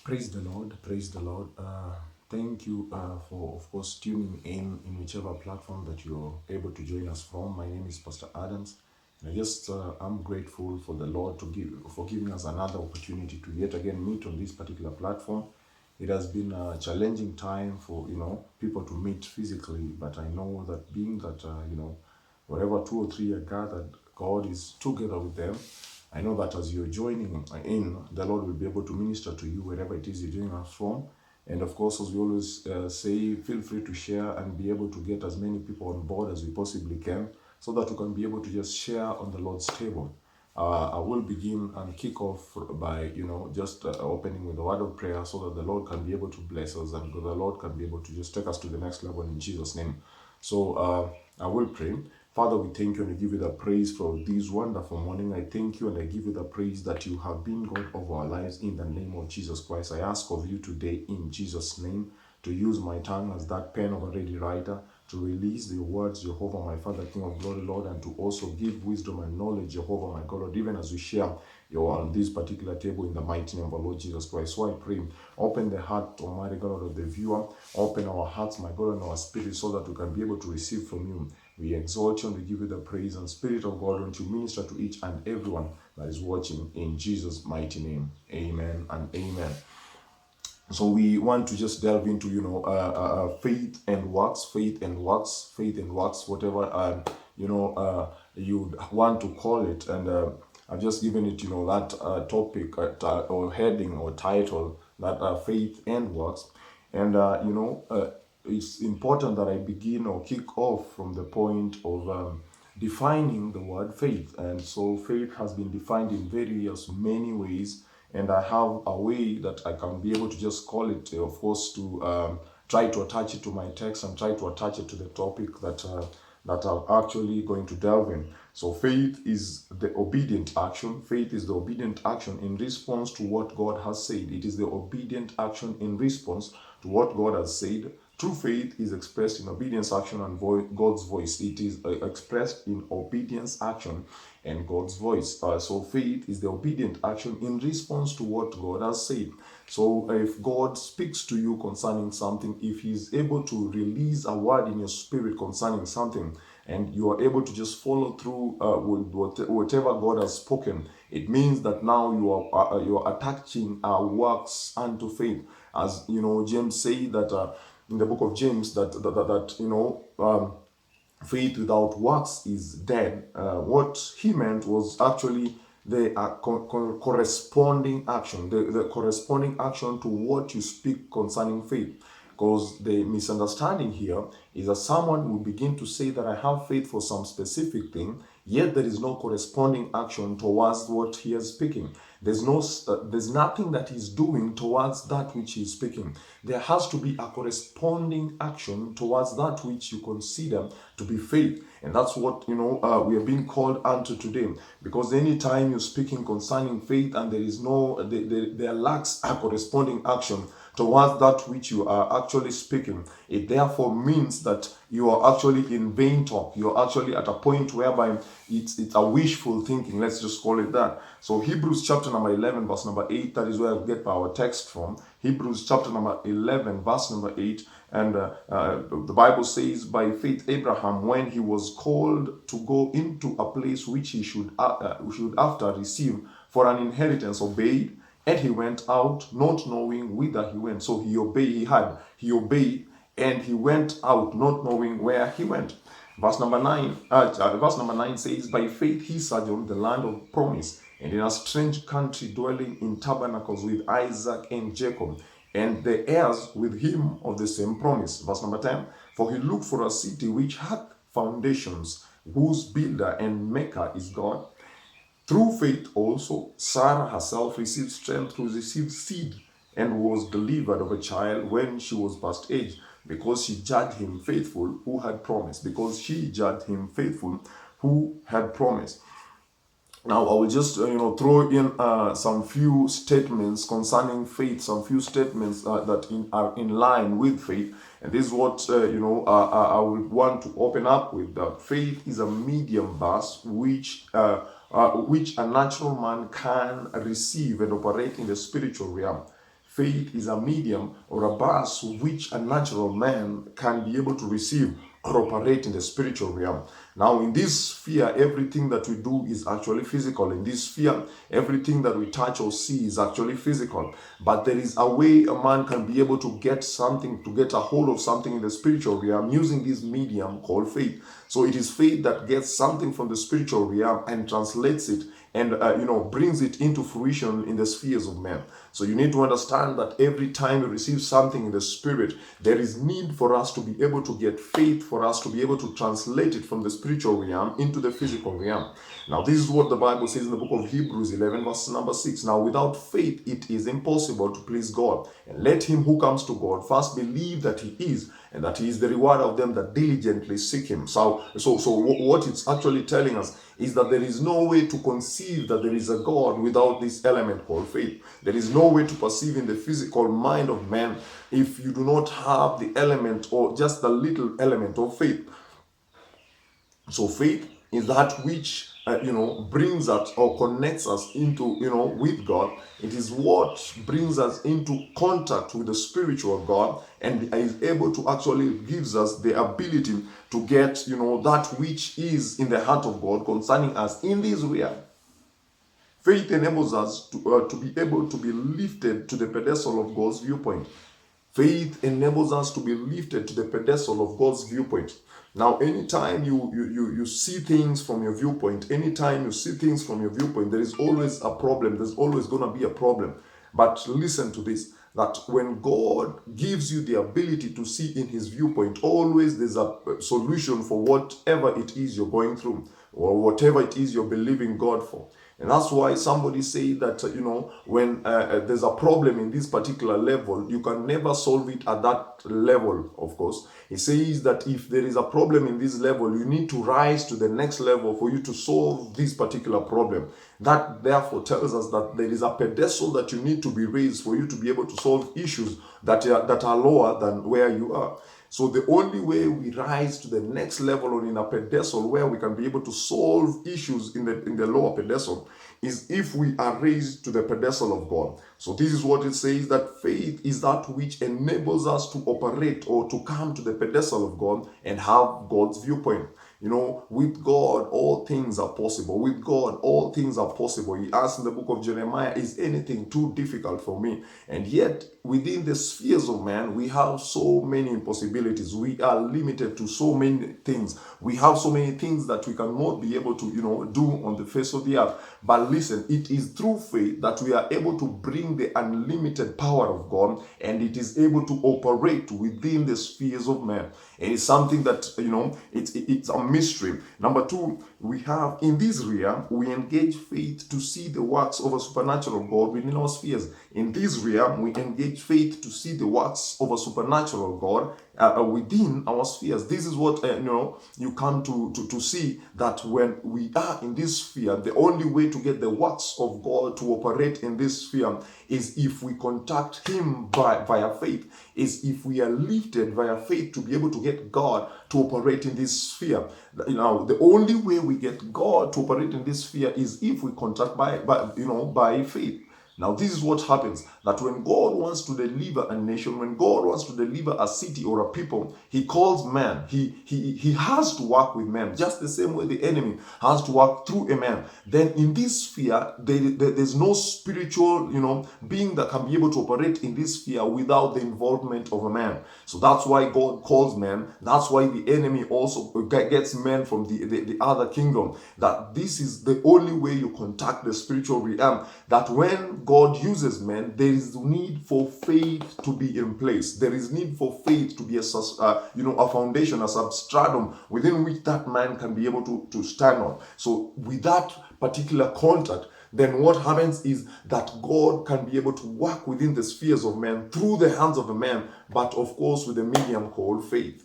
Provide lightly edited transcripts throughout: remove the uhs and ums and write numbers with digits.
Praise the Lord. Praise the Lord. Thank you for, of course, tuning in whichever platform that you're able to join us from. My name is Pastor Adams. And I'm grateful for the Lord for giving us another opportunity to yet again meet on this particular platform. It has been a challenging time for people to meet physically, but I know that being that wherever two or three are gathered, God is together with them. I know that as you're joining in, the Lord will be able to minister to you wherever it is you're joining us from. And of course, as we always say, feel free to share and be able to get as many people on board as we possibly can so that we can be able to just share on the Lord's table. I will begin and kick off by, just opening with a word of prayer so that the Lord can be able to bless us and the Lord can be able to just take us to the next level in Jesus' name. So I will pray. Father, we thank you and I give you the praise for this wonderful morning. I thank you and I give you the praise that you have been God of our lives in the name of Jesus Christ. I ask of you today in Jesus' name to use my tongue as that pen of a ready writer to release the words, Jehovah, my Father, King of glory, Lord, and to also give wisdom and knowledge, Jehovah, my God, Lord, even as we share on this particular table in the mighty name of our Lord Jesus Christ. So I pray, open the heart, Almighty God, of the viewer, open our hearts, my God, and our spirit so that we can be able to receive from you. We exalt you and we give you the praise and Spirit of God, won't you minister to each and everyone that is watching in Jesus' mighty name. Amen and amen. So we want to just delve into, faith and works, whatever, you'd want to call it. And I've just given it, that topic or heading or title, that faith and works. And, it's important that I begin or kick off from the point of defining the word faith. And so faith has been defined in many ways, and I have a way that I can be able to just call it, of course, to try to attach it to my text and try to attach it to the topic that I'm actually going to delve in. So faith is the obedient action. Faith is the obedient action in response to what God has said. It is the obedient action in response to what God has said. True faith is expressed in obedience, action, and God's voice. It is expressed in obedience, action, and God's voice. So faith is the obedient action in response to what God has said. So if God speaks to you concerning something, if He's able to release a word in your spirit concerning something, and you are able to just follow through with whatever God has spoken, it means that now you are attaching works unto faith. As James say that in the book of James that faith without works is dead. What he meant was actually the corresponding action, the corresponding action to what you speak concerning faith. Because the misunderstanding here is that someone will begin to say that I have faith for some specific thing, yet there is no corresponding action towards what he is speaking. There's nothing that he's doing towards that which he's speaking. There has to be a corresponding action towards that which you consider to be faith. And that's what we are being called unto today. Because anytime you're speaking concerning faith and there lacks a corresponding action towards that which you are actually speaking, it therefore means that you are actually in vain talk. You're actually at a point whereby it's a wishful thinking. Let's just call it that. So Hebrews chapter number 11, verse number 8, that is where I get our text from. Hebrews chapter number 11, verse number 8. And the Bible says, by faith Abraham, when he was called to go into a place which he should after receive for an inheritance, obeyed, and he went out, not knowing whither he went. So he obeyed, and he went out, not knowing where he went. Verse number 9 says, by faith he sojourned the land of promise, and in a strange country, dwelling in tabernacles with Isaac and Jacob, and the heirs with him of the same promise. Verse number 10, for he looked for a city which hath foundations, whose builder and maker is God. Through faith also, Sarah herself received strength to receive seed, and was delivered of a child when she was past age, because she judged him faithful who had promised. Because she judged him faithful who had promised. Now, I will just throw in some few statements concerning faith, some few statements that are in line with faith. And this is what I would want to open up with. That faith is a medium bus which a natural man can receive and operate in the spiritual realm. Faith is a medium or a bus which a natural man can be able to receive or operate in the spiritual realm. Now, in this sphere, everything that we do is actually physical. In this sphere, everything that we touch or see is actually physical. But there is a way a man can be able to get something, to get a hold of something in the spiritual realm using this medium called faith. So it is faith that gets something from the spiritual realm and translates it and brings it into fruition in the spheres of man. So you need to understand that every time you receive something in the spirit, there is need for us to be able to get faith, for us to be able to translate it from the spiritual realm into the physical realm. Now, this is what the Bible says in the book of Hebrews 11 verse number 6. Now, without faith it is impossible to please God. And let him who comes to God first believe that he is, and that he is the reward of them that diligently seek him. So what it's actually telling us is that there is no way to conceive that there is a God without this element called faith. There is no way to perceive in the physical mind of man if you do not have the element or just the little element of faith. So faith is that which brings us or connects us into with God. It is what brings us into contact with the spiritual God, and is able to actually gives us the ability to get that which is in the heart of God concerning us in this realm. Faith enables us to be able to be lifted to the pedestal of God's viewpoint. Faith enables us to be lifted to the pedestal of God's viewpoint. Now, anytime you see things from your viewpoint, there is always a problem. There's always going to be a problem. But listen to this, that when God gives you the ability to see in his viewpoint, always there's a solution for whatever it is you're going through or whatever it is you're believing God for. And that's why somebody say that, when there's a problem in this particular level, you can never solve it at that level, of course. He says that if there is a problem in this level, you need to rise to the next level for you to solve this particular problem. That therefore tells us that there is a pedestal that you need to be raised for you to be able to solve issues that are lower than where you are. So the only way we rise to the next level or in a pedestal where we can be able to solve issues in the lower pedestal is if we are raised to the pedestal of God. So this is what it says, that faith is that which enables us to operate or to come to the pedestal of God and have God's viewpoint. With God, all things are possible. With God, all things are possible. He asked in the book of Jeremiah, is anything too difficult for me? And yet, within the spheres of man, we have so many impossibilities. We are limited to so many things. We have so many things that we cannot be able to, do on the face of the earth. But listen, it is through faith that we are able to bring the unlimited power of God, and it is able to operate within the spheres of man. And it's something that, it's a mystery. Number two, we have in this realm, we engage faith to see the works of a supernatural God within our spheres. In this realm, we engage faith to see the works of a supernatural God within our spheres. This is what you come to see, that when we are in this sphere, the only way to get the works of God to operate in this sphere is if we contact him via faith, is if we are lifted via faith to be able to get God to operate in this sphere. The only way we get God to operate in this sphere is if we contact by faith. Now, this is what happens, that when God wants to deliver a nation, when God wants to deliver a city or a people, he calls man. He has to work with men, just the same way the enemy has to work through a man. Then in this sphere, there's no spiritual, being that can be able to operate in this sphere without the involvement of a man. So that's why God calls man. That's why the enemy also gets men from the other kingdom. That this is the only way you contact the spiritual realm. That when God uses men, there is need for faith to be in place. There is need for faith to be a foundation, a substratum within which that man can be able to stand on. So with that particular contact, then what happens is that God can be able to work within the spheres of men through the hands of a man, but of course with a medium called faith.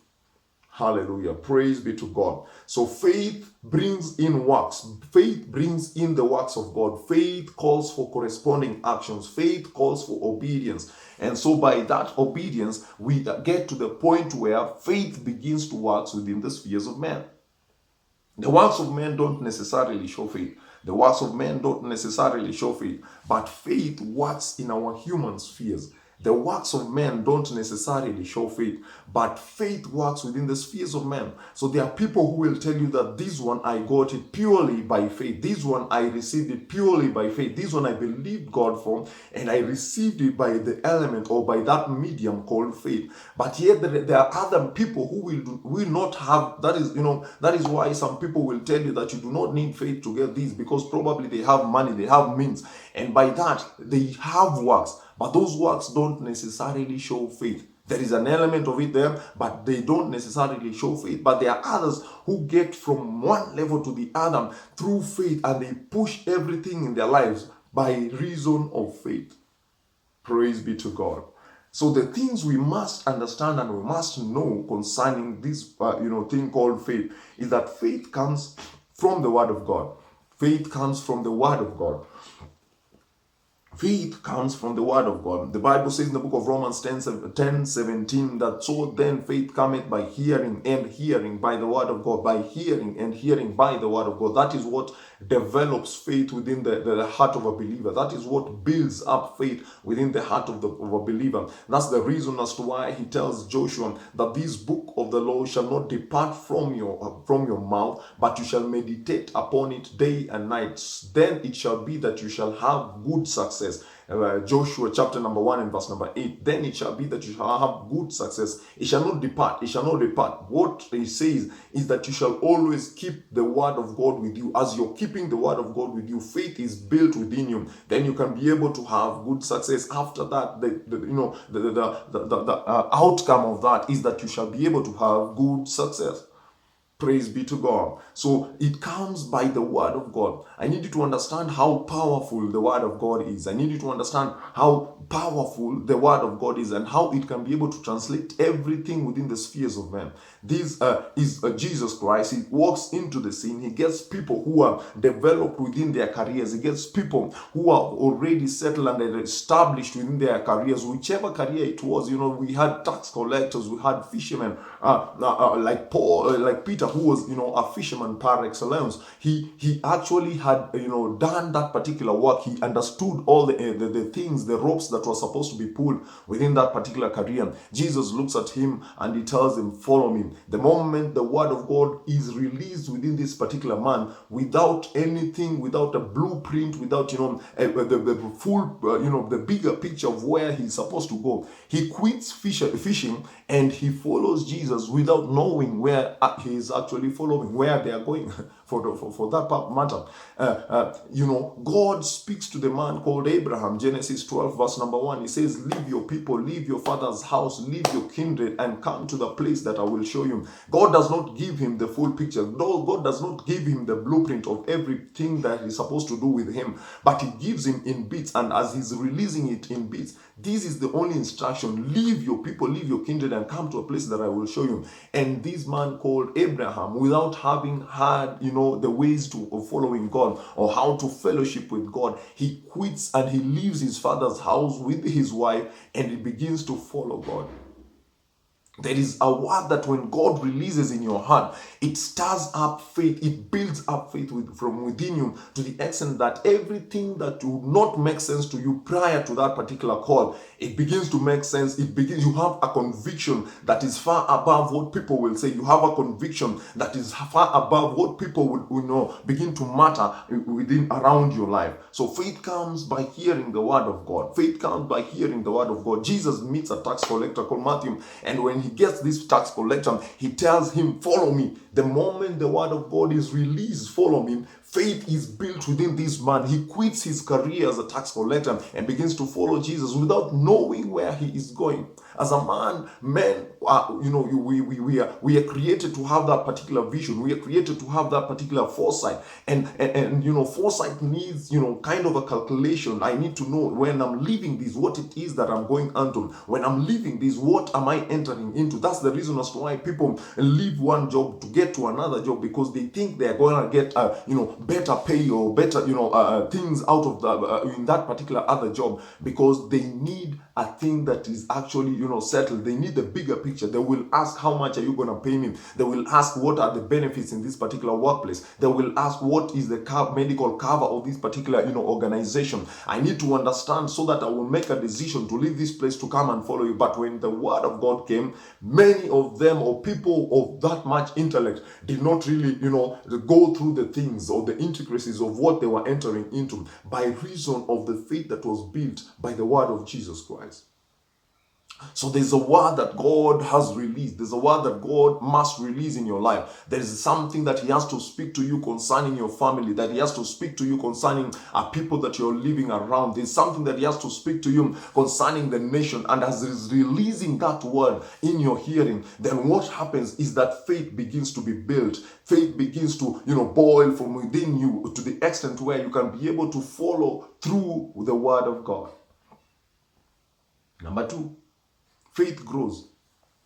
Hallelujah. Praise be to God. So faith brings in works. Faith brings in the works of God. Faith calls for corresponding actions. Faith calls for obedience. And so by that obedience, we get to the point where faith begins to work within the spheres of man. The works of men don't necessarily show faith. The works of men don't necessarily show faith, but faith works in our human spheres. The works of men don't necessarily show faith, but faith works within the spheres of men. So there are people who will tell you that this one I got it purely by faith. This one I received it purely by faith. This one I believed God for, and I received it by the element or by that medium called faith. But yet there are other people who will not have that. That is why some people will tell you that you do not need faith to get this, because probably they have money, they have means, and by that they have works. But those works don't necessarily show faith. There is an element of it there, but they don't necessarily show faith. But there are others who get from one level to the other through faith, and they push everything in their lives by reason of faith. Praise be to God. So the things we must understand and we must know concerning this thing called faith is that faith comes from the Word of God. Faith comes from the Word of God. Faith comes from the Word of God. The Bible says in the book of Romans 10:17 that so then faith cometh by hearing, and hearing by the Word of God. By hearing, and hearing by the Word of God. That is what develops faith within the heart of a believer. That is what builds up faith within the heart of a believer. That's the reason as to why he tells Joshua that this book of the law shall not depart from your mouth, but you shall meditate upon it day and night. Then it shall be that you shall have good success. Joshua chapter number 1 and verse number 8. Then it shall be that you shall have good success. It shall not depart. It shall not depart. What he says is that you shall always keep the Word of God with you. As you're keeping the Word of God with you, faith is built within you. Then you can be able to have good success. After that, the outcome of that is that you shall be able to have good success. Praise be to God. So it comes by the Word of God. I need you to understand how powerful the Word of God is. I need you to understand how powerful the Word of God is and how it can be able to translate everything within the spheres of man. This is Jesus Christ. He walks into the scene. He gets people who are developed within their careers. He gets people who are already settled and established within their careers, whichever career it was. We had tax collectors, we had fishermen, like Paul, like Peter, who was a fisherman par excellence. He actually had done that particular work. He understood all the things, the ropes that were supposed to be pulled within that particular career. Jesus looks at him and he tells him, follow me. The moment the Word of God is released within this particular man, without anything, without a blueprint, without the full the bigger picture of where he's supposed to go, he quits fishing and he follows Jesus without knowing where he is actually following, where they are going. For that matter, God speaks to the man called Abraham. Genesis 12 verse number 1. He says, leave your people, leave your father's house, leave your kindred, and come to the place that I will show you. God does not give him the full picture. God does not give him the blueprint of everything that he's supposed to do with him, but he gives him in bits. And as he's releasing it in bits, this is the only instruction: leave your people, leave your kindred, and come to a place that I will show you. And this man called Abraham, without having had the ways of following God or how to fellowship with God, he quits and he leaves his father's house with his wife and he begins to follow God. There is a word that when God releases in your heart, it stirs up faith, it builds up faith from within you, to the extent that everything that would not make sense to you prior to that particular call, it begins to make sense. You have a conviction that is far above what people will say. You have a conviction that is far above what people would begin to matter within around your life. So faith comes by hearing the Word of God. Faith comes by hearing the Word of God. Jesus meets a tax collector called Matthew, and when he gets this tax collector, he tells him, follow me. The moment the Word of God is released, follow me, faith is built within this man. He quits his career as a tax collector and begins to follow Jesus without knowing where he is going. As a man, men, we are created to have that particular vision. We are created to have that particular foresight. And foresight needs, kind of a calculation. I need to know when I'm leaving this, what it is that I'm going unto. When I'm leaving this, what am I entering into? That's the reason as to why people leave one job to get to another job, because they think they're going to get, better pay or better, things out of in that particular other job, because they need a thing that is actually, settled. They need the bigger picture. picture. They will ask, how much are you going to pay me? They will ask, what are the benefits in this particular workplace? They will ask, what is the medical cover of this particular organization? I need to understand so that I will make a decision to leave this place to come and follow you. But when the word of God came, many of them, or people of that much intellect, did not really go through the things or the intricacies of what they were entering into, by reason of the faith that was built by the word of Jesus Christ. So there's a word that God has released. There's a word that God must release in your life. There is something that he has to speak to you concerning your family, that he has to speak to you concerning people that you're living around. There's something that he has to speak to you concerning the nation. And as he's releasing that word in your hearing, then what happens is that faith begins to be built. Faith begins to, boil from within you to the extent where you can be able to follow through the word of God. Number 2. Faith grows.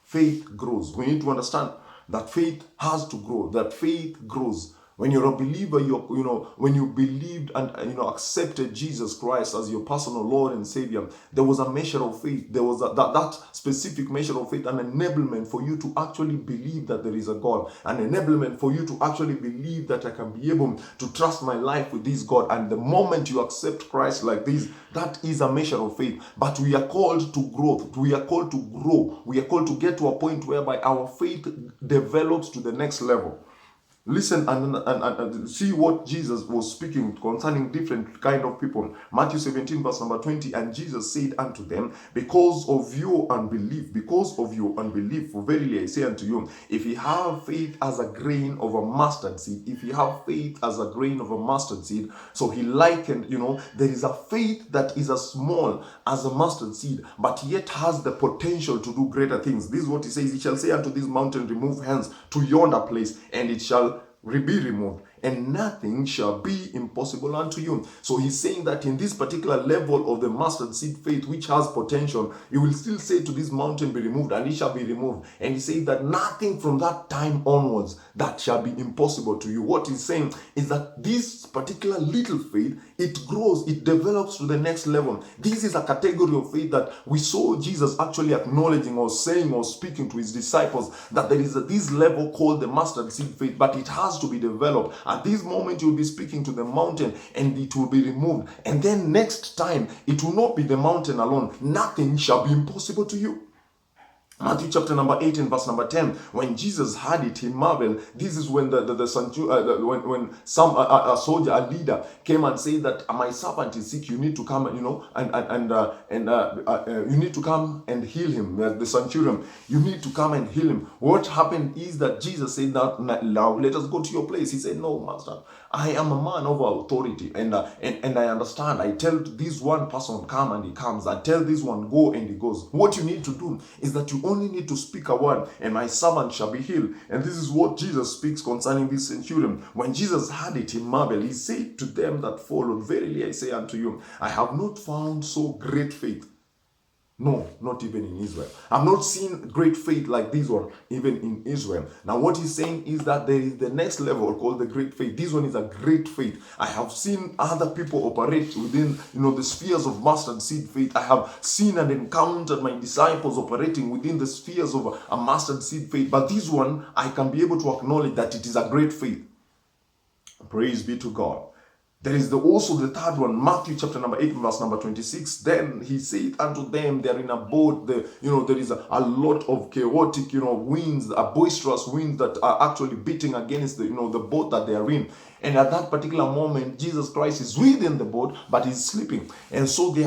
Faith grows. We need to understand that faith has to grow. That faith grows. When you're a believer, when you believed and accepted Jesus Christ as your personal Lord and Savior, there was a measure of faith. There was that specific measure of faith, an enablement for you to actually believe that there is a God, an enablement for you to actually believe that I can be able to trust my life with this God. And the moment you accept Christ like this, that is a measure of faith. But we are called to growth. We are called to grow. We are called to get to a point whereby our faith develops to the next level. Listen and see what Jesus was speaking concerning different kind of people. Matthew 17 verse number 20, and Jesus said unto them, because of your unbelief, for verily I say unto you, if ye have faith as a grain of a mustard seed, so he likened, there is a faith that is as small as a mustard seed, but yet has the potential to do greater things. This is what he says, he shall say unto this mountain, remove hence to yonder place, and it shall be removed, and nothing shall be impossible unto you. So he's saying that in this particular level of the mustard seed faith, which has potential, he will still say to this mountain, be removed, and it shall be removed. And he says that nothing from that time onwards that shall be impossible to you. What he's saying is that this particular little faith, it grows, it develops to the next level. This is a category of faith that we saw Jesus actually acknowledging or saying or speaking to his disciples, that there is this level called the mustard seed faith, but it has to be developed. At this moment, you'll be speaking to the mountain and it will be removed. And then next time, it will not be the mountain alone. Nothing shall be impossible to you. Matthew chapter number 18 verse number 10, when Jesus heard it, he marveled. This is when the when some a soldier, a leader, came and said that my servant is sick. You need to come, you need to come and heal him. The centurion, you need to come and heal him. What happened is that Jesus said that now let us go to your place. He said, no, master, I am a man of authority, and I understand. I tell this one person come and he comes. I tell this one go and he goes. What you need to do is that you only need to speak a word, and my servant shall be healed. And this is what Jesus speaks concerning this centurion. When Jesus heard it, he marveled. He said to them that followed, verily I say unto you, I have not found so great faith. No, not even in Israel. I've not seen great faith like this one, even in Israel. Now, what he's saying is that there is the next level called the great faith. This one is a great faith. I have seen other people operate within, the spheres of mustard seed faith. I have seen and encountered my disciples operating within the spheres of a mustard seed faith. But this one, I can be able to acknowledge that it is a great faith. Praise be to God. There is also the third one, Matthew chapter number 8, verse number 26. Then he said unto them, they are in a boat. There is a lot of chaotic, winds, boisterous winds that are actually beating against the boat that they are in. And at that particular moment, Jesus Christ is within the boat, but he's sleeping. And so they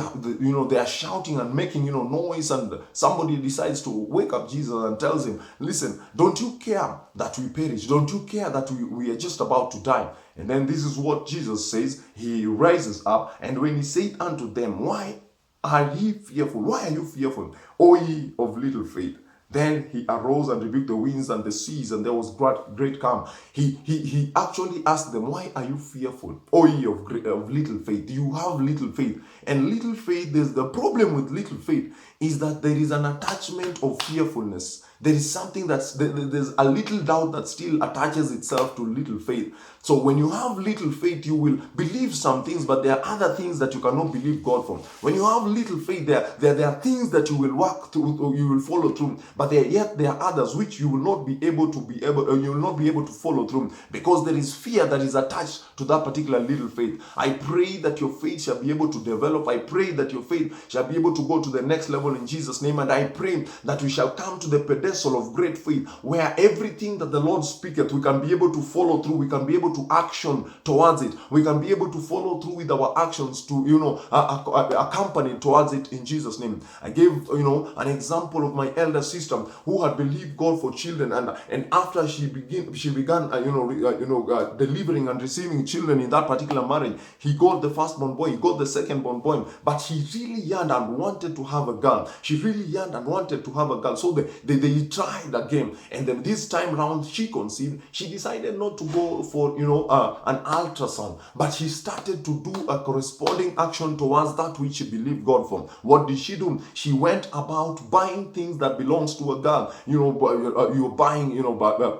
are shouting and making, noise. And somebody decides to wake up Jesus and tells him, listen, don't you care that we perish? Don't you care that we are just about to die? And then this is what Jesus says. He rises up, and when he said unto them, why are ye fearful? Why are you fearful, O ye of little faith? Then he arose and rebuked the winds and the seas, and there was great calm. He actually asked them, why are you fearful, O ye of little faith? You have little faith. And little faith, there's the problem with little faith is that there is an attachment of fearfulness. There is something there's a little doubt that still attaches itself to little faith. So when you have little faith, you will believe some things, but there are other things that you cannot believe God for. When you have little faith, there are things that you will walk through, or you will follow through, but yet there are others which you will not be able to follow through, because there is fear that is attached to that particular little faith. I pray that your faith shall be able to develop. I pray that your faith shall be able to go to the next level in Jesus' name. And I pray that we shall come to the pedestal of great faith, where everything that the Lord speaketh, we can be able to follow through. We can be able to action towards it. We can be able to follow through with our actions to, accompany towards it in Jesus' name. I gave, an example of my elder sister who had believed God for children, and after she began, delivering and receiving children in that particular marriage. He got the firstborn boy, he got the secondborn boy, but he really yearned and wanted to have a girl. She really yearned and wanted to have a girl. So they tried again, and then this time round she conceived. She decided not to go for an ultrasound, but she started to do a corresponding action towards that which she believed God for. What did she do? She went about buying things that belongs to a girl. You're buying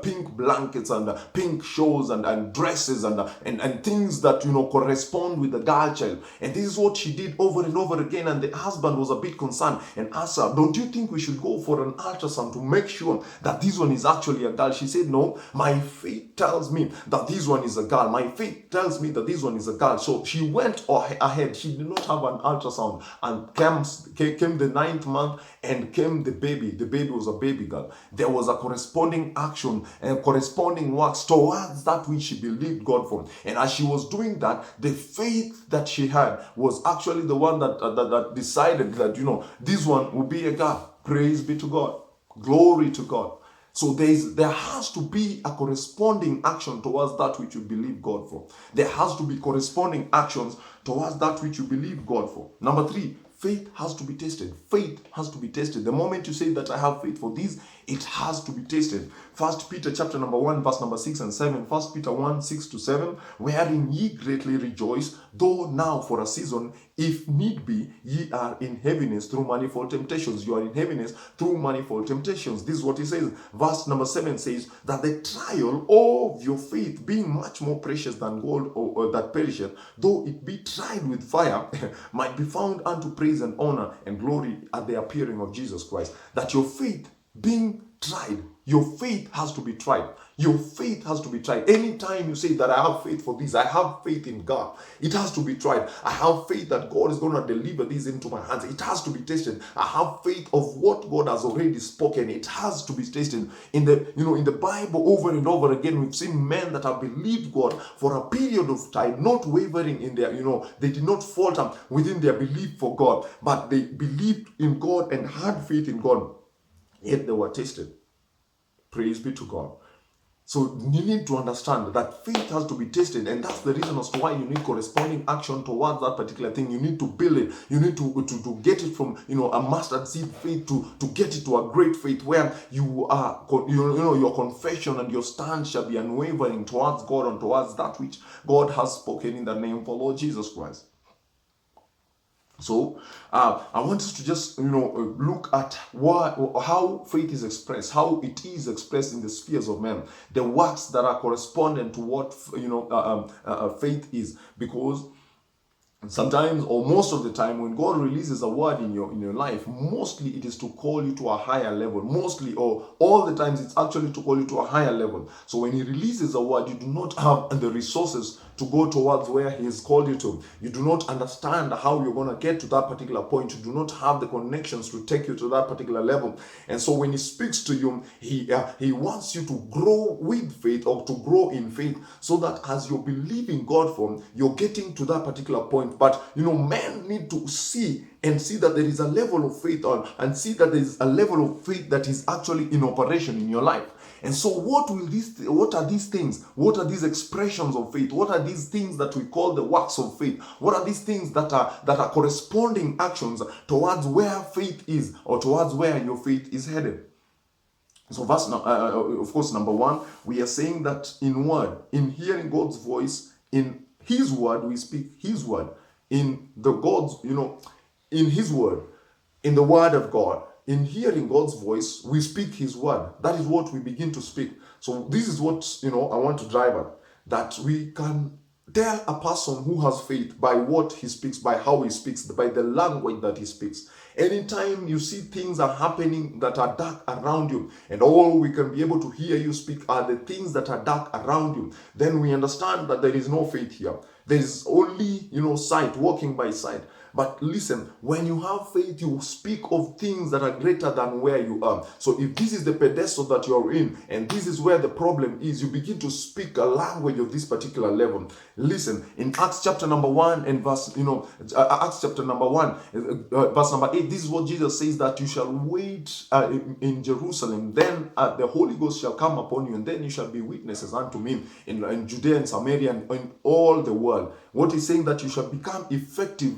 pink blankets and pink shows and dresses and things that correspond with the girl child. And this is what she did over and over again. And the husband was a bit concerned and asked her, "Don't you think we should go for an ultrasound to make sure that this one is actually a girl?" She said, "No, my faith tells me that this one is a girl. My faith tells me that this one is a girl." So she went ahead. She did not have an ultrasound, and came the 9th month, and came the baby. The baby was a baby girl. There was a corresponding action and corresponding works towards that which she believed God for. And as she was doing that, the faith that she had was actually the one that decided that this one will be a girl. Praise be to God. Glory to God. So there has to be a corresponding action towards that which you believe God for. There has to be corresponding actions towards that which you believe God for. Number 3, faith has to be tested. Faith has to be tested. The moment you say that I have faith for this, it has to be tested. 1 Peter chapter number 1, verse number 6 and 7. 1 Peter 1, 6 to 7. Wherein ye greatly rejoice, though now for a season, if need be, ye are in heaviness through manifold temptations. You are in heaviness through manifold temptations. This is what he says. Verse number 7 says that the trial of your faith, being much more precious than gold or that perisheth, though it be tried with fire, might be found unto praise and honor and glory at the appearing of Jesus Christ. That your faith being tried, your faith has to be tried. Your faith has to be tried. Anytime you say that I have faith for this, I have faith in God, it has to be tried. I have faith that God is going to deliver this into my hands. It has to be tested. I have faith of what God has already spoken. It has to be tested. In the Bible, over and over again, we've seen men that have believed God for a period of time, not wavering in their, they did not falter within their belief for God, but they believed in God and had faith in God. Yet they were tested. Praise be to God. So you need to understand that faith has to be tested, and that's the reason as to why you need corresponding action towards that particular thing. You need to build it. You need to get it from a mustard seed faith to get it to a great faith where you are your confession and your stand shall be unwavering towards God and towards that which God has spoken in the name of the Lord Jesus Christ. So I want us to just look at how faith is expressed, how it is expressed in the spheres of men, the works that are correspondent to what faith is, because sometimes, or most of the time, when God releases a word in your life, mostly it is to call you to a higher level. Mostly, or all the times, it's actually to call you to a higher level. So when He releases a word, you do not have the resources to go towards where He has called you to. You do not understand how you're going to get to that particular point. You do not have the connections to take you to that particular level. And so when He speaks to you, He wants you to grow with faith, or to grow in faith, so that as you're believing God for, you're getting to that particular point. But men need to see that there is a level of faith and see that there is a level of faith that is actually in operation in your life. And so what are these things? What are these expressions of faith? What are these things that we call the works of faith? What are these things that are corresponding actions towards where faith is, or towards where your faith is headed? So of course, number 1, we are saying that in hearing God's voice, in His word, we speak His word. In His word, in the word of God, in hearing God's voice, we speak His word. That is what we begin to speak. So this is what I want to drive at. that we can tell a person who has faith by what he speaks, by how he speaks, by the language that he speaks. Anytime you see things are happening that are dark around you, and all we can be able to hear you speak are the things that are dark around you, then we understand that there is no faith here. There is only, sight, walking by sight. But listen, when you have faith, you speak of things that are greater than where you are. So if this is the pedestal that you're in, and this is where the problem is, you begin to speak a language of this particular level. Listen, in Acts chapter number 1 and verse, Acts chapter number 1, verse number 8, this is what Jesus says, that you shall wait in Jerusalem, then the Holy Ghost shall come upon you, and then you shall be witnesses unto me in Judea and Samaria and in all the world. What he's saying, that you shall become effective,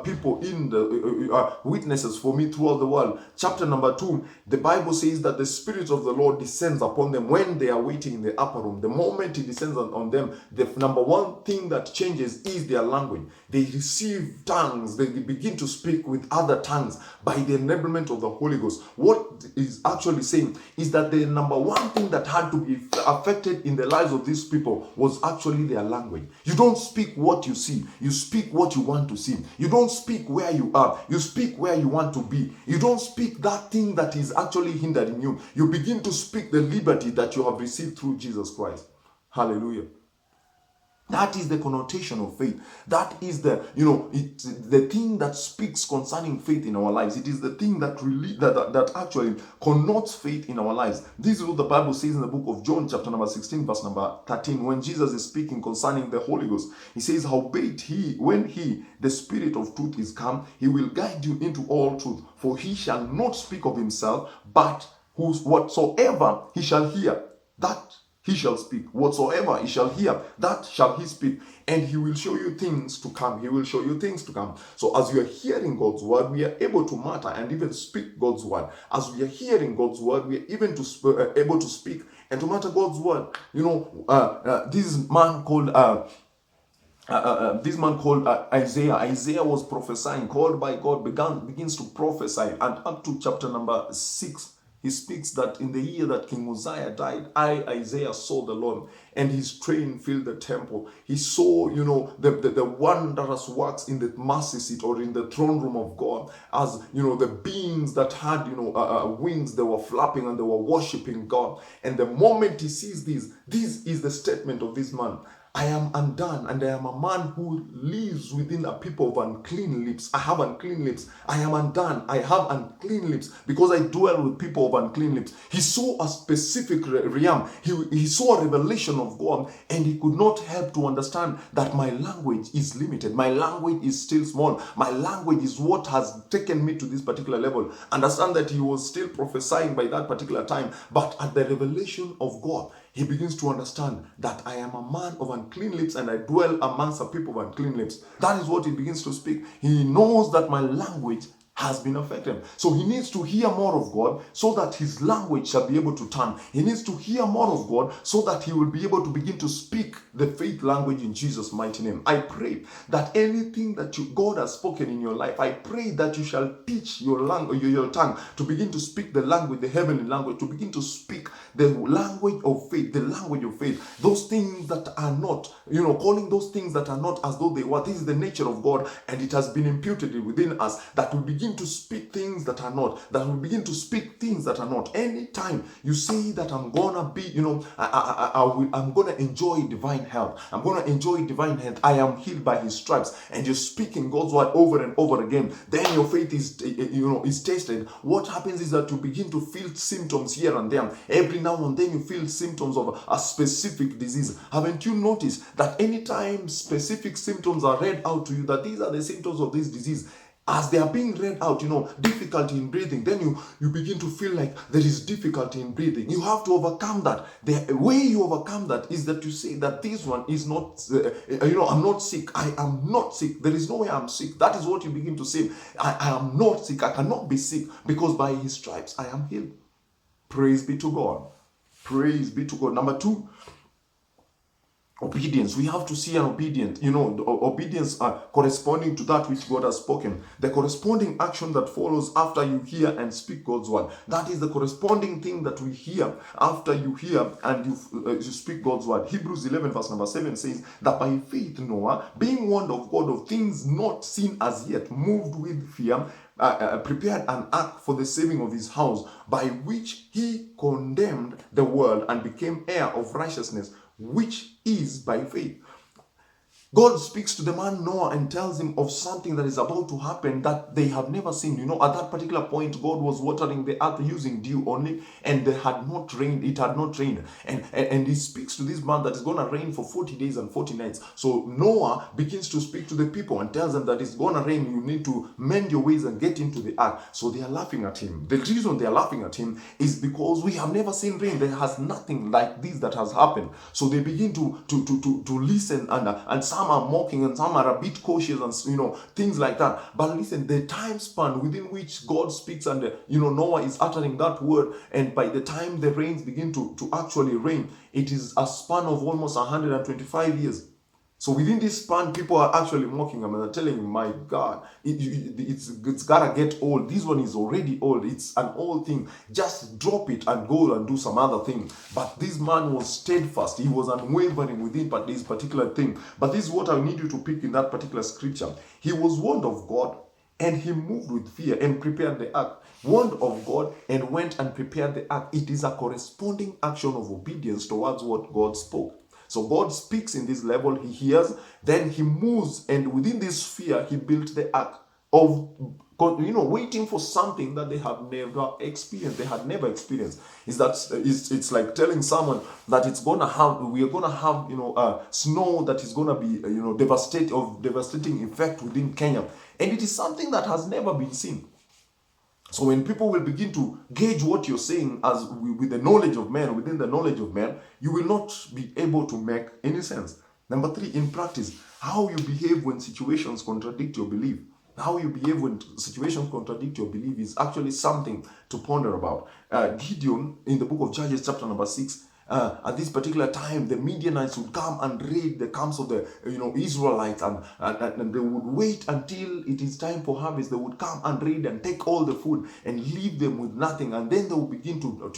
people in the witnesses for me throughout the world. Chapter number 2, the Bible says that the Spirit of the Lord descends upon them when they are waiting in the upper room. The moment he descends on them, the number one thing that changes is their language. They receive tongues. They begin to speak with other tongues by the enablement of the Holy Ghost. What is actually saying is that the number one thing that had to be affected in the lives of these people was actually their language. You don't speak what you see. You speak what you want to see. You don't speak where you are. You speak where you want to be. You don't speak that thing that is actually hindering you. You begin to speak the liberty that you have received through Jesus Christ. Hallelujah. That is the connotation of faith. That is the thing that speaks concerning faith in our lives. It is the thing that really that actually connotes faith in our lives. This is what the Bible says in the book of John, chapter number 16, verse number 13. When Jesus is speaking concerning the Holy Ghost, he says, "Howbeit when the Spirit of truth is come, he will guide you into all truth. For he shall not speak of himself, but whatsoever he shall hear, that he shall speak. Whatsoever he shall hear, that shall he speak. And he will show you things to come." He will show you things to come. So as we are hearing God's word, we are able to matter and even speak God's word. As we are hearing God's word, we are even able to speak and to matter God's word. This man called Isaiah. Isaiah was prophesying, called by God, begins to prophesy, and up to chapter number 6. He speaks that in the year that King Uzziah died, Isaiah, saw the Lord, and his train filled the temple. He saw, the wondrous works in the mercy seat or in the throne room of God. As, the beings that had, wings, they were flapping and they were worshiping God. And the moment he sees this is the statement of this man: "I am undone, and I am a man who lives within a people of unclean lips. I have unclean lips. I am undone. I have unclean lips because I dwell with people of unclean lips." He saw a specific realm. He saw a revelation of God, and he could not help to understand that my language is limited. My language is still small. My language is what has taken me to this particular level. Understand that he was still prophesying by that particular time, but at the revelation of God, he begins to understand that I am a man of unclean lips and I dwell amongst a people of unclean lips. That is what he begins to speak. He knows that my language has been affected. So he needs to hear more of God so that his language shall be able to turn. He needs to hear more of God so that he will be able to begin to speak the faith language in Jesus' mighty name. I pray that anything that God has spoken in your life, I pray that you shall teach your language, your tongue, to begin to speak the language, the heavenly language, to begin to speak the language of faith, the language of faith. Those things that are not, calling those things that are not as though they were. This is the nature of God, and it has been imputed within us that we begin to speak things that are not, that we begin to speak things that are not. Anytime you say that I'm gonna be, I'm gonna enjoy divine health, I'm gonna enjoy divine health, I am healed by his stripes, and you're speaking God's word over and over again, then your faith is tested. What happens is that you begin to feel symptoms here and there. Every now and then you feel symptoms of a specific disease. Haven't you noticed that anytime specific symptoms are read out to you, that these are the symptoms of this disease? As they are being read out, difficulty in breathing, then you begin to feel like there is difficulty in breathing. You have to overcome that. The way you overcome that is that you say that this one is not, I'm not sick. I am not sick. There is no way I'm sick. That is what you begin to say. I am not sick. I cannot be sick because by his stripes I am healed. Praise be to God. Praise be to God. Number 2, Obedience. We have to see an obedience, obedience corresponding to that which God has spoken. The corresponding action that follows after you hear and speak God's word. That is the corresponding thing that we hear after you hear and you speak God's word. Hebrews 11 verse number 7 says that by faith Noah, being warned of God of things not seen as yet, moved with fear, prepared an ark for the saving of his house, by which he condemned the world and became heir of righteousness, which is by faith. God speaks to the man Noah and tells him of something that is about to happen that they have never seen. At that particular point, God was watering the earth using dew only, and it had not rained. And he speaks to this man that is going to rain for 40 days and 40 nights. So Noah begins to speak to the people and tells them that it's going to rain. You need to mend your ways and get into the ark. So they are laughing at him. The reason they are laughing at him is because we have never seen rain. There has nothing like this that has happened. So they begin to listen, and some are mocking and some are a bit cautious and things like that. But listen, the time span within which God speaks and Noah is uttering that word, and by the time the rains begin to actually rain, it is a span of almost 125 years. So within this span, people are actually mocking him and they're telling him, my God, it's gotta get old. This one is already old. It's an old thing. Just drop it and go and do some other thing. But this man was steadfast. He was unwavering within this particular thing. But this is what I need you to pick in that particular scripture. He was warned of God, and he moved with fear and prepared the ark. Warned of God and went and prepared the ark. It is a corresponding action of obedience towards what God spoke. So God speaks in this level, he hears, then he moves, and within this fear, he built the ark of, waiting for something that they have never experienced. They had never experienced. It's like telling someone that we are gonna have snow that is gonna be devastating effect within Kenya, and it is something that has never been seen. So when people will begin to gauge what you're saying with the knowledge of man, within the knowledge of man, you will not be able to make any sense. Number 3, in practice, how you behave when situations contradict your belief. How you behave when situations contradict your belief is actually something to ponder about. Gideon, in the book of Judges, chapter number 6, at this particular time, the Midianites would come and raid the camps of the Israelites, and they would wait until it is time for harvest. They would come and raid and take all the food and leave them with nothing, and then they would begin to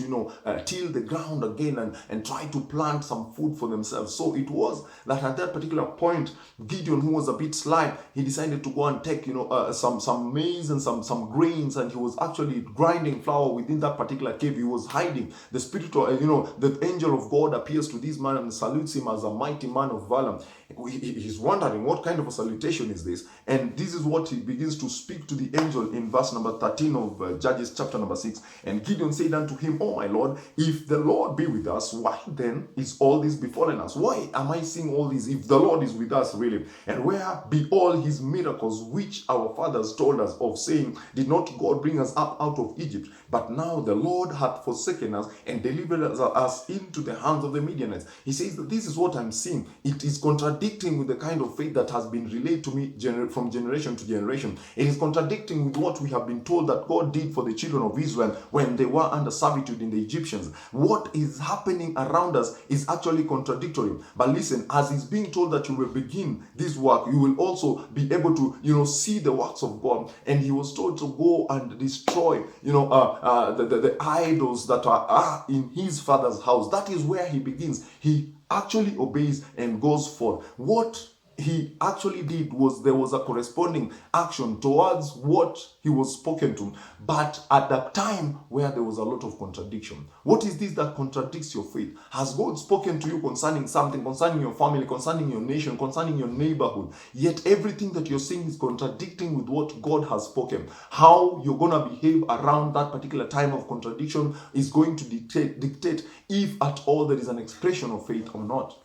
till the ground again and try to plant some food for themselves. So it was that at that particular point, Gideon, who was a bit sly, he decided to go and take some maize and some grains, and he was actually grinding flour within that particular cave. He was hiding. The spiritual, the angel of God appears to this man and salutes him as a mighty man of valor. He's wondering, what kind of a salutation is this? And this is what he begins to speak to the angel in verse number 13 of Judges chapter number 6. And Gideon said unto him, "Oh my Lord, if the Lord be with us, why then is all this befallen us? Why am I seeing all this if the Lord is with us really? And where be all his miracles which our fathers told us of, saying, did not God bring us up out of Egypt? But now the Lord hath forsaken us and delivered us into the hands of the Midianites." He says that this is what I'm seeing. It is contradicting with the kind of faith that has been relayed to me from generation to generation. It is contradicting with what we have been told that God did for the children of Israel when they were under servitude in the Egyptians. What is happening around us is actually contradictory. But listen, as is being told that you will begin this work, you will also be able to see the works of God. And he was told to go and destroy the idols that are in his father's house. That is where he begins. He actually obeys and goes forth. What he actually did was there was a corresponding action towards what he was spoken to, but at that time where there was a lot of contradiction. What is this that contradicts your faith? Has God spoken to you concerning something, concerning your family, concerning your nation, concerning your neighborhood, yet everything that you're seeing is contradicting with what God has spoken? How you're going to behave around that particular time of contradiction is going to dictate if at all there is an expression of faith or not.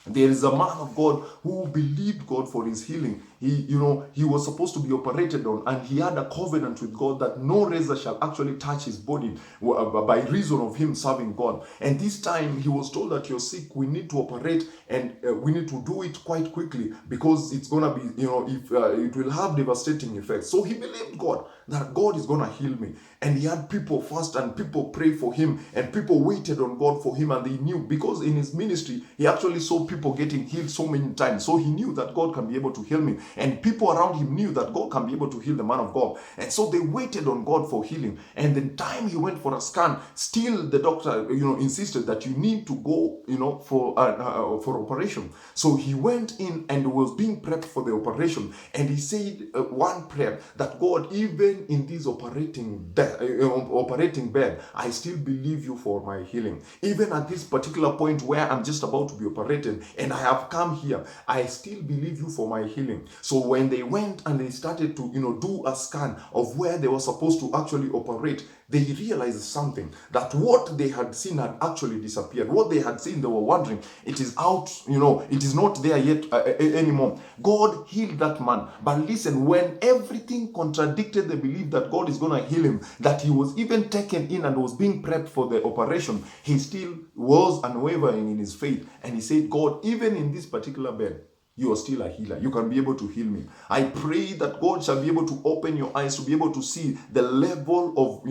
There is a man of God who believed God for his healing he was supposed to be operated on, and he had a covenant with God that no razor shall actually touch his body by reason of him serving God. And this time he was told that you're sick, we need to operate, and we need to do it quite quickly because it's gonna be, if it will have devastating effects. So he believed God that God is gonna heal me, and he had people fast and people pray for him, and people waited on God for him, and they knew, because in his ministry he actually saw people getting healed so many times. So he knew that God can be able to heal me, and people around him knew that God can be able to heal the man of God. And so they waited on God for healing. And the time he went for a scan, still the doctor insisted that you need to go for operation. So he went in and was being prepped for the operation, and he said one prayer, that God, even in this operating bed, I still believe you for my healing. Even at this particular point where I'm just about to be operated and I have come here, I still believe you for my healing. So when they went and they started to do a scan of where they were supposed to actually operate, they realized something, that what they had seen had actually disappeared. What they had seen, they were wondering, it is out, it is not there yet anymore. God healed that man. But listen, when everything contradicted the belief that God is going to heal him, that he was even taken in and was being prepped for the operation, he still was unwavering in his faith. And he said, God, even in this particular bed, you are still a healer. You can be able to heal me. I pray that God shall be able to open your eyes to be able to see the level of,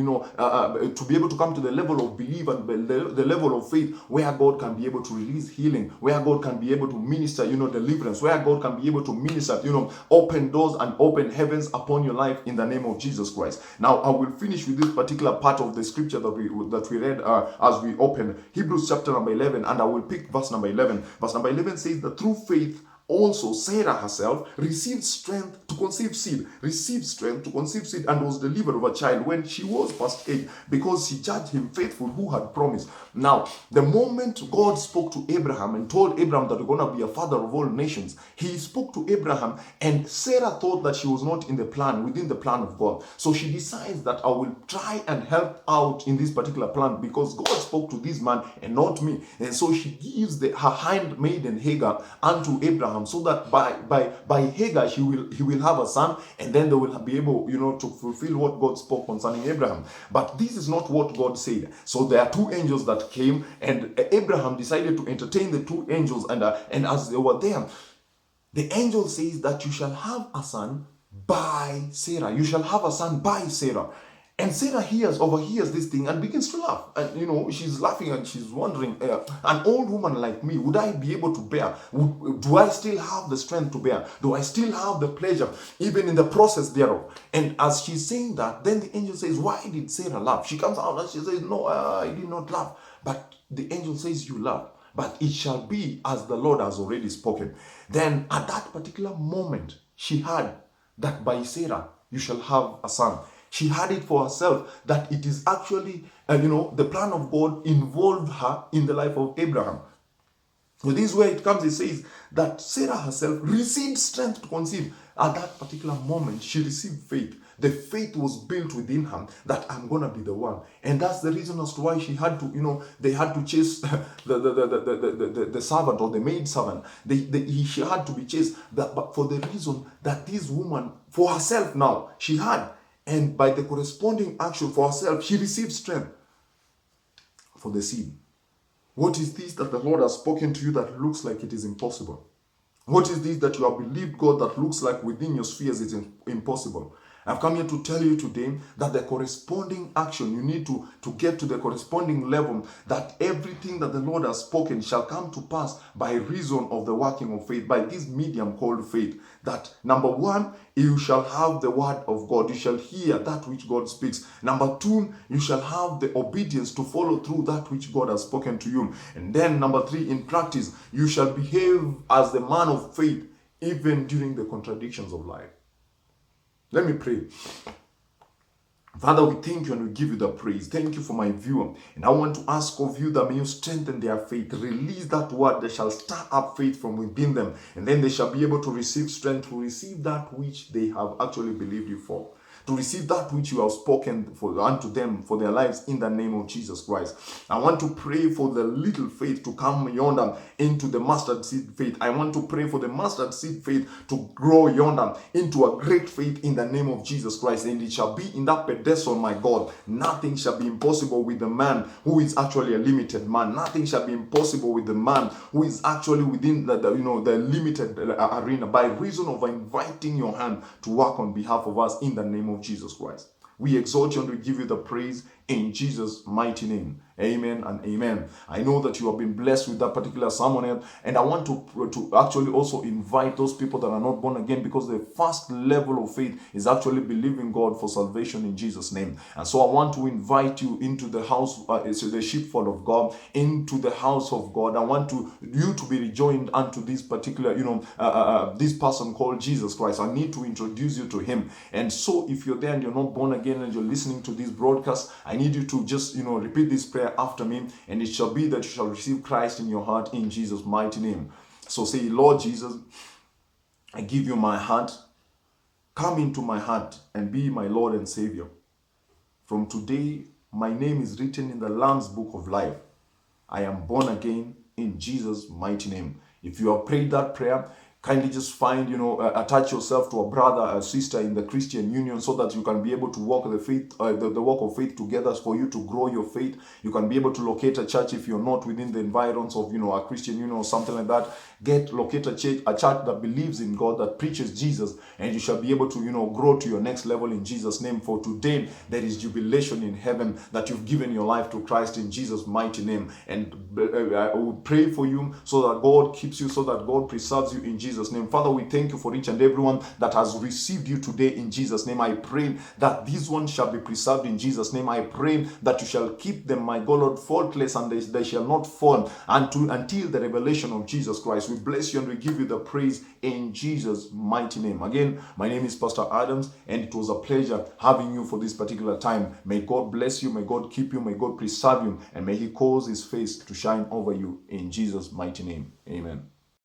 to be able to come to the level of belief and the level of faith where God can be able to release healing, where God can be able to minister, deliverance, where God can be able to minister, open doors and open heavens upon your life in the name of Jesus Christ. Now, I will finish with this particular part of the scripture that we read as we open Hebrews chapter number 11, and I will pick verse number 11. Verse number 11 says that through faith, also Sarah herself received strength to conceive seed, and was delivered of a child when she was past age, because she judged him faithful who had promised. Now, the moment God spoke to Abraham and told Abraham that you're going to be a father of all nations, he spoke to Abraham, and Sarah thought that she was not within the plan of God. So she decides that I will try and help out in this particular plan, because God spoke to this man and not me. And so she gives her handmaiden Hagar unto Abraham, so that by Hagar he will have a son, and then they will be able to fulfill what God spoke concerning Abraham. But this is not what God said. So there are two angels that came, and Abraham decided to entertain the two angels, and as they were there, the angel says that you shall have a son by Sarah. You shall have a son by Sarah. And Sarah overhears this thing and begins to laugh. And she's laughing and she's wondering, an old woman like me, would I be able to bear? Do I still have the strength to bear? Do I still have the pleasure, even in the process thereof? And as she's saying that, then the angel says, why did Sarah laugh? She comes out and she says, no, I did not laugh. But the angel says, you laugh, but it shall be as the Lord has already spoken. Then at that particular moment, she heard that by Sarah, you shall have a son. She had it for herself that it is actually, the plan of God involved her in the life of Abraham. So this is where it comes. It says that Sarah herself received strength to conceive. At that particular moment, she received faith. The faith was built within her that I'm gonna be the one, and that's the reason as to why she had to, they had to chase the servant or the maid servant. She had to be chased, but for the reason that this woman, for herself now, she had. And by the corresponding action for herself, she received strength for the seed. What is this that the Lord has spoken to you that looks like it is impossible? What is this that you have believed God that looks like within your spheres is impossible? I've come here to tell you today that the corresponding action, you need to get to the corresponding level, that everything that the Lord has spoken shall come to pass by reason of the working of faith, by this medium called faith. That number one, you shall have the word of God. You shall hear that which God speaks. Number two, you shall have the obedience to follow through that which God has spoken to you. And then number three, in practice, you shall behave as the man of faith, even during the contradictions of life. Let me pray. Father, we thank you and we give you the praise. Thank you for my viewer. And I want to ask of you that may you strengthen their faith. Release that word that shall stir up faith from within them. And then they shall be able to receive strength to receive that which they have actually believed you for. to receive that which you have spoken for unto them for their lives in the name of Jesus Christ. I want to pray for the little faith to come yonder into the mustard seed faith. I want to pray for the mustard seed faith to grow yonder into a great faith in the name of Jesus Christ. And it shall be in that pedestal, my God. Nothing shall be impossible with the man who is actually a limited man. Nothing shall be impossible with the man who is actually within the limited arena, by reason of inviting your hand to work on behalf of us in the name of Jesus Christ. We exalt you and we give you the praise in Jesus' mighty name. Amen and amen. I know that you have been blessed with that particular sermon, and I want to actually also invite those people that are not born again, because the first level of faith is actually believing God for salvation in Jesus' name. And so I want to invite you into the house, the sheepfold of God, into the house of God. I want you to be rejoined unto this particular, this person called Jesus Christ. I need to introduce you to him. And so if you're there and you're not born again and you're listening to this broadcast, I need you to just, repeat this prayer after me, and it shall be that you shall receive Christ in your heart in Jesus' mighty name. So say, Lord Jesus, I give you my heart. Come into my heart and be my Lord and Savior. From today, my name is written in the Lamb's book of life. I am born again in Jesus' mighty name. If you have prayed that prayer, kindly just find, attach yourself to a brother, a sister in the Christian union, so that you can be able to walk the faith, the walk of faith together, for you to grow your faith. You can be able to locate a church if you're not within the environs of, a Christian union or something like that. Locate a church that believes in God, that preaches Jesus, and you shall be able to, grow to your next level in Jesus' name. For today, there is jubilation in heaven that you've given your life to Christ in Jesus' mighty name. And I will pray for you so that God keeps you, so that God preserves you in Jesus' name. Father, we thank you for each and everyone that has received you today in Jesus' name. I pray that these ones shall be preserved in Jesus' name. I pray that you shall keep them, my God, Lord, faultless, and they shall not fall until the revelation of Jesus Christ. We bless you and we give you the praise in Jesus' mighty name. Again, my name is Pastor Adams, and it was a pleasure having you for this particular time. May God bless you, may God keep you, may God preserve you, and may he cause his face to shine over you in Jesus' mighty name. Amen.